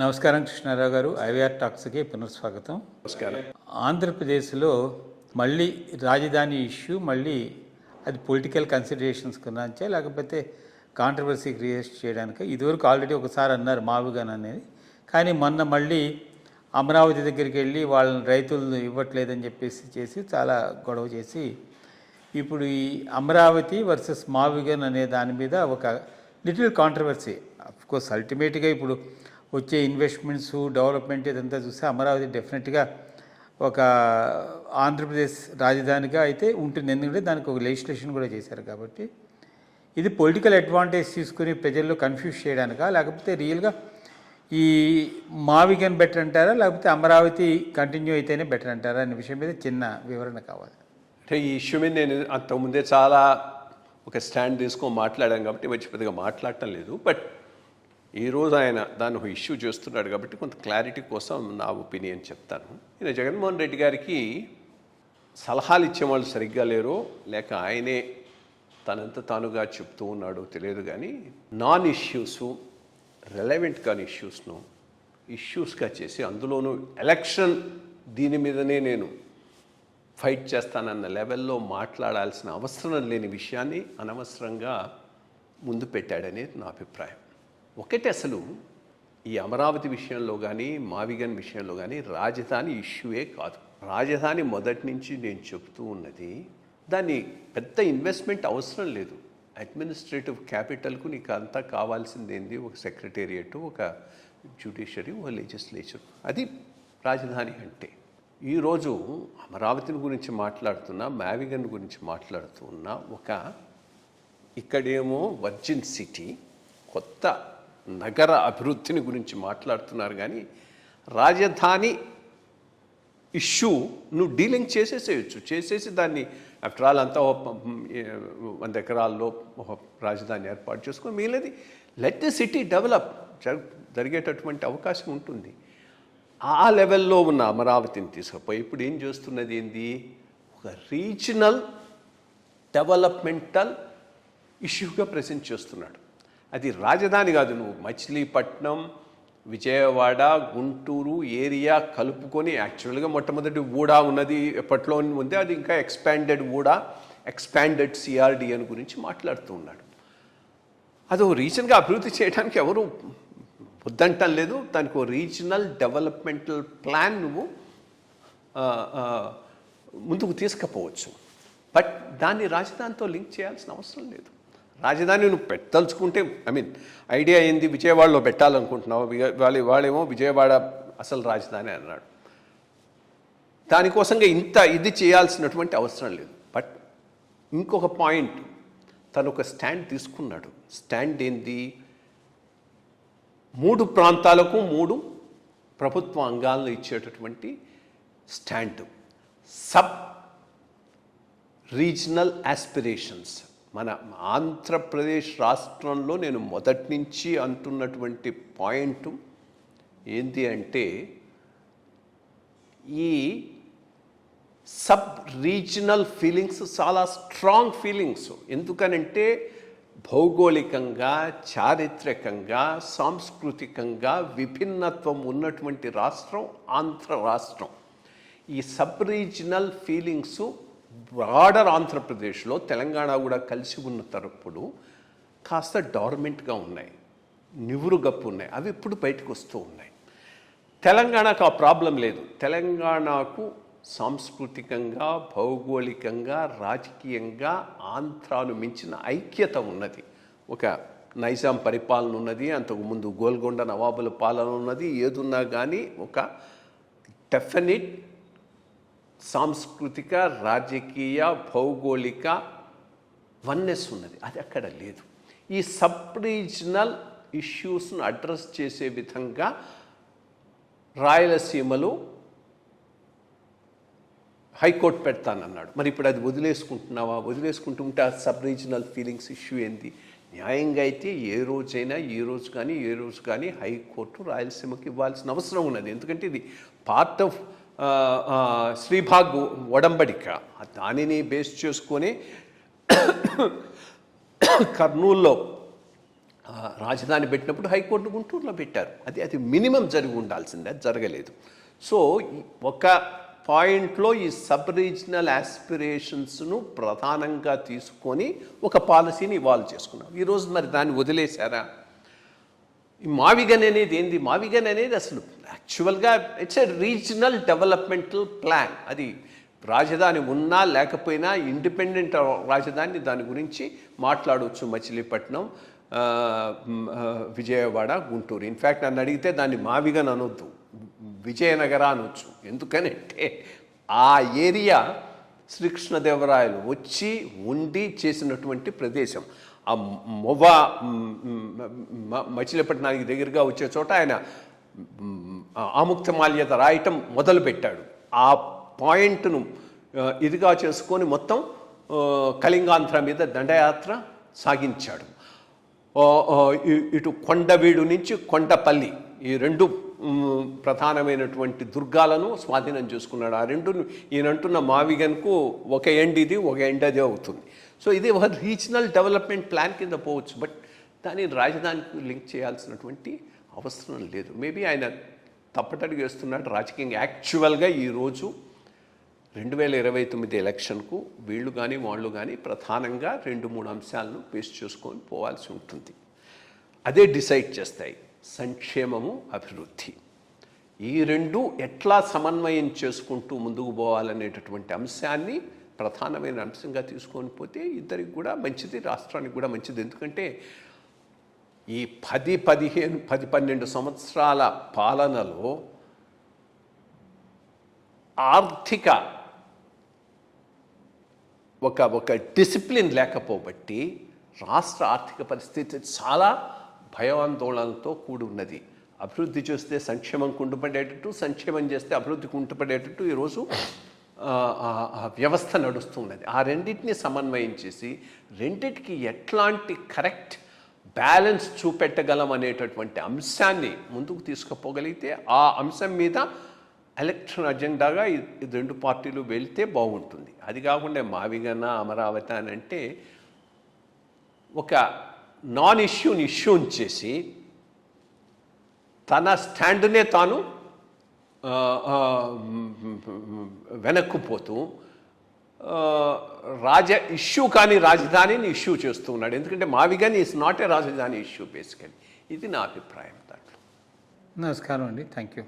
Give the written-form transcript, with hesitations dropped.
నమస్కారం కృష్ణారావు గారు. ఐవీఆర్ టాక్స్కి పునఃస్వాగతం. నమస్కారం. ఆంధ్రప్రదేశ్లో మళ్ళీ రాజధాని ఇష్యూ మళ్ళీ అది పొలిటికల్ కన్సిడరేషన్స్ గురించే లేకపోతే కాంట్రవర్సీ క్రియేట్ చేయడానికి ఇదివరకు ఆల్రెడీ ఒకసారి అన్నారు మావిగన్ అనేది. కానీ మొన్న మళ్ళీ అమరావతి దగ్గరికి వెళ్ళి వాళ్ళని రైతులను ఇవ్వట్లేదని చెప్పేసి చాలా గొడవ చేసి ఇప్పుడు ఈ అమరావతి వర్సెస్ మావిగన్ అనే దాని మీద ఒక లిటిల్ కాంట్రవర్సీ. అఫ్కోర్స్ అల్టిమేట్గా ఇప్పుడు వచ్చే ఇన్వెస్ట్మెంట్స్ డెవలప్మెంట్ ఇదంతా చూస్తే అమరావతి డెఫినెట్గా ఒక ఆంధ్రప్రదేశ్ రాజధానిగా అయితే ఉంటుంది. ఎందుకంటే దానికి ఒక లెజిస్లేషన్ కూడా చేశారు కాబట్టి ఇది పొలిటికల్ అడ్వాంటేజ్ తీసుకుని ప్రజల్లో కన్ఫ్యూజ్ చేయడానికా లేకపోతే రియల్గా ఈ మావిగన్ బెటర్ అంటారా లేకపోతే అమరావతి కంటిన్యూ అయితేనే బెటర్ అంటారా అనే విషయం మీద చిన్న వివరణ కావాలి. అంటే ఈ ఇష్యూ మీద నేను అంతకుముందే చాలా ఒక స్టాండ్ తీసుకొని మాట్లాడాను కాబట్టి వచ్చి పెద్దగా మాట్లాడటం లేదు. బట్ ఈరోజు ఆయన దాన్ని ఒక ఇష్యూ చేస్తున్నాడు కాబట్టి కొంత క్లారిటీ కోసం నా ఒపీనియన్ చెప్తాను. ఈయన జగన్మోహన్ రెడ్డి గారికి సలహాలు ఇచ్చేవాళ్ళు సరిగ్గా లేరో లేక ఆయనే తనంత తానుగా చెప్తూ ఉన్నాడో తెలియదు, కానీ నాన్ ఇష్యూస్ రెలవెంట్ కాని ఇష్యూస్గా చేసి అందులోనూ ఎలక్షన్ దీని మీదనే నేను ఫైట్ చేస్తానన్న లెవెల్లో మాట్లాడాల్సిన అవసరం లేని విషయాన్ని అనవసరంగా ముందు పెట్టాడనేది నా అభిప్రాయం. ఒకటి, అసలు ఈ అమరావతి విషయంలో కానీ మావిగన్ విషయంలో కానీ రాజధాని ఇష్యూయే కాదు. రాజధాని మొదటి నుంచి నేను చెప్తూ ఉన్నది దాన్ని పెద్ద ఇన్వెస్ట్మెంట్ అవసరం లేదు. అడ్మినిస్ట్రేటివ్ క్యాపిటల్కు నీకు అంతా కావాల్సింది ఏంది? ఒక సెక్రటేరియట్, ఒక జ్యుడిషియరీ, ఒక లెజిస్లేచర్. అది రాజధాని అంటే. ఈరోజు అమరావతిని గురించి మాట్లాడుతున్నా, మావిగన్ గురించి మాట్లాడుతున్నా, ఇక్కడేమో వర్జిన్ సిటీ కొత్త నగర అభివృద్ధిని గురించి మాట్లాడుతున్నారు, కానీ రాజధాని ఇష్యూ నువ్వు డీలింగ్ చేసేసి దాన్ని ఆఫ్టర్ ఆల్ అంతా 100 ఎకరాల్లో ఒక రాజధాని ఏర్పాటు చేసుకొని మిగిలినది లెట్ ది సిటీ డెవలప్ జరిగేటటువంటి అవకాశం ఉంటుంది. ఆ లెవెల్లో ఉన్న అమరావతిని తీసుకుపోయి ఇప్పుడు ఏం చేస్తున్నది ఏంది? ఒక రీజనల్ డెవలప్మెంటల్ ఇష్యూగా ప్రెజెంట్ చేస్తున్నాడు. అది రాజధాని కాదు. నువ్వు మచిలీపట్నం, విజయవాడ, గుంటూరు ఏరియా కలుపుకొని యాక్చువల్గా మొట్టమొదటి ఊడా ఉన్నది ఎప్పట్లో ఉంది, అది ఇంకా ఎక్స్పాండెడ్ సిఆర్డిఎన్ గురించి మాట్లాడుతూ ఉన్నాడు. అది ఒక రీజన్గా అభివృద్ధి చేయడానికి ఎవరు వద్దంటం లేదు. దానికి ఒక రీజనల్ డెవలప్మెంటల్ ప్లాన్ నువ్వు ముందుకు తీసుకుపోవచ్చు. బట్ దాన్ని రాజధానితో లింక్ చేయాల్సిన అవసరం లేదు. రాజధాని నువ్వు పెట్టదలుచుకుంటే ఐడియా ఏంది? విజయవాడలో పెట్టాలనుకుంటున్నావు, వాళ్ళేమో విజయవాడ అసలు రాజధాని అన్నాడు. దానికోసంగా ఇది చేయాల్సినటువంటి అవసరం లేదు. బట్ ఇంకొక పాయింట్, తను ఒక స్టాండ్ తీసుకున్నాడు. స్టాండ్ ఏంది? 3 ప్రాంతాలకు 3 ప్రభుత్వ అంగాలను ఇచ్చేటటువంటి స్టాండ్. Sub regional aspirations. మన ఆంధ్రప్రదేశ్ రాష్ట్రంలో నేను మొదటి నుంచి అంటున్నటువంటి పాయింట్ ఏంటి అంటే, ఈ సబ్ రీజనల్ ఫీలింగ్స్ చాలా స్ట్రాంగ్ ఫీలింగ్స్. ఎందుకనంటే భౌగోళికంగా, చారిత్రకంగా, సాంస్కృతికంగా విభిన్నత్వం ఉన్నటువంటి రాష్ట్రం ఆంధ్ర రాష్ట్రం. ఈ సబ్ రీజనల్ ఫీలింగ్స్ బ్రాడర్ ఆంధ్రప్రదేశ్లో తెలంగాణ కూడా కలిసి ఉన్న తరపుడు కాస్త డార్మెంట్గా ఉన్నాయి, నివురుగప్పు ఉన్నాయి. అవి ఇప్పుడు బయటకు వస్తూ ఉన్నాయి. తెలంగాణకు ఆ ప్రాబ్లం లేదు. తెలంగాణకు సాంస్కృతికంగా, భౌగోళికంగా, రాజకీయంగా ఆంధ్రాను మించిన ఐక్యత ఉన్నది. ఒక నైజాం పరిపాలన ఉన్నది, అంతకుముందు గోల్కొండ నవాబుల పాలన ఉన్నది. ఏదున్నా కానీ ఒక డెఫినిట్ సాంస్కృతిక, రాజకీయ, భౌగోళిక వన్నెస్ ఉన్నది. అది అక్కడ లేదు. ఈ సబ్ రీజనల్ ఇష్యూస్ను అడ్రస్ చేసే విధంగా రాయలసీమలో హైకోర్టు పెడతానన్నాడు. మరి ఇప్పుడు అది వదిలేసుకుంటున్నావా? వదిలేసుకుంటుంటే ఆ సబ్ రీజనల్ ఫీలింగ్స్ ఇష్యూ ఏంది? న్యాయంగా అయితే ఏ రోజు కానీ హైకోర్టు రాయలసీమకి ఇవ్వాల్సిన అవసరం ఉన్నది. ఎందుకంటే ఇది పార్ట్ ఆఫ్ శ్రీభాగ్ ఒడంబడిక. దానిని బేస్ చేసుకొని కర్నూల్లో రాజధాని పెట్టినప్పుడు హైకోర్టు గుంటూరులో పెట్టారు. అది మినిమం జరిగి ఉండాల్సిందే, అది జరగలేదు. సో ఒక పాయింట్లో ఈ సబ్ రీజనల్ ఆస్పిరేషన్స్ను ప్రధానంగా తీసుకొని ఒక పాలసీని ఇవాల్వ్ చేసుకున్నాం. ఈరోజు మరి దాన్ని వదిలేశారా? ఈ మావిగన్ అనేది ఏంది? మావిగన్ అనేది అసలు యాక్చువల్గా it's a regional developmental plan. అది రాజధాని ఉన్నా లేకపోయినా ఇండిపెండెంట్ రాజధాని, దాని గురించి మాట్లాడవచ్చు. మచిలీపట్నం, విజయవాడ, గుంటూరు. ఇన్ఫ్యాక్ట్ నన్ను అడిగితే దాన్ని మావిగన్ అనొద్దు, విజయనగర అనొచ్చు. ఎందుకనంటే ఆ ఏరియా శ్రీకృష్ణదేవరాయలు వచ్చి ఉండి చేసినటువంటి ప్రదేశం. ఆ మచిలీపట్నానికి దగ్గరగా వచ్చే చోట ఆయన ఆముక్తమాల్యత రాయటం మొదలుపెట్టాడు. ఆ పాయింట్ను ఇదిగా చేసుకొని మొత్తం కళింగాంధ్ర మీద దండయాత్ర సాగించాడు. ఇటు కొండవీడు నుంచి కొండపల్లి, ఈ రెండు ప్రధానమైనటువంటి దుర్గాలను స్వాధీనం చేసుకున్నాడు. ఆ రెండు ఈయనంటున్న మావిగన్కు ఒక ఎండ్ ఇది, ఒక ఎండ్ అదే అవుతుంది. సో ఇది ఒక రీజనల్ డెవలప్మెంట్ ప్లాన్ కింద పోవచ్చు, బట్ దాన్ని రాజధానికి లింక్ చేయాల్సినటువంటి అవసరం లేదు. మేబీ ఆయన తప్పటడుగు వేస్తున్నాడు రాజకీయంగా. యాక్చువల్గా ఈరోజు 2029 ఎలక్షన్కు వీళ్ళు కానీ వాళ్ళు కానీ ప్రధానంగా 2-3 అంశాలను బేస్ చేసుకొని పోవాల్సి ఉంటుంది. అదే డిసైడ్ చేస్తాయి సంక్షేమము, అభివృద్ధి. ఈ రెండు ఎట్లా సమన్వయం చేసుకుంటూ ముందుకు పోవాలనేటటువంటి అంశాన్ని ప్రధానమైన అంశంగా తీసుకొని పోతే ఇద్దరికి కూడా మంచిది, రాష్ట్రానికి కూడా మంచిది. ఎందుకంటే ఈ 10-12 సంవత్సరాల పాలనలో ఆర్థిక ఒక డిసిప్లిన్ లేకపోబట్టి రాష్ట్ర ఆర్థిక పరిస్థితి చాలా భయాందోళనలతో కూడి ఉన్నది. అభివృద్ధి చేస్తే సంక్షేమం కుంటుపడేటట్టు, సంక్షేమం చేస్తే అభివృద్ధి కుంటుపడేటట్టు ఈరోజు వ్యవస్థ నడుస్తున్నది. ఆ రెండింటిని సమన్వయం చేసి రెండింటికి ఎట్లాంటి కరెక్ట్ బ్యాలెన్స్ చూపెట్టగలం అనేటటువంటి అంశాన్ని ముందుకు తీసుకుపోగలిగితే ఆ అంశం మీద ఎలక్షన్ అజెండాగా ఈ రెండు పార్టీలు వెళ్తే బాగుంటుంది. అది కాకుండా మావిగన్న, అమరావతి అని అంటే ఒక నాన్ ఇష్యూని చేసి తన స్టాండ్నే తాను వెనక్కుపోతూ ఇష్యూ కానీ రాజధానిని ఇష్యూ చేస్తూ ఉన్నాడు. ఎందుకంటే మావిగన్ ఈజ్ నాట్ ఏ రాజధాని ఇష్యూ బేసికలీ. ఇది నా అభిప్రాయం దాంట్లో. నమస్కారం అండి, థ్యాంక్ యూ.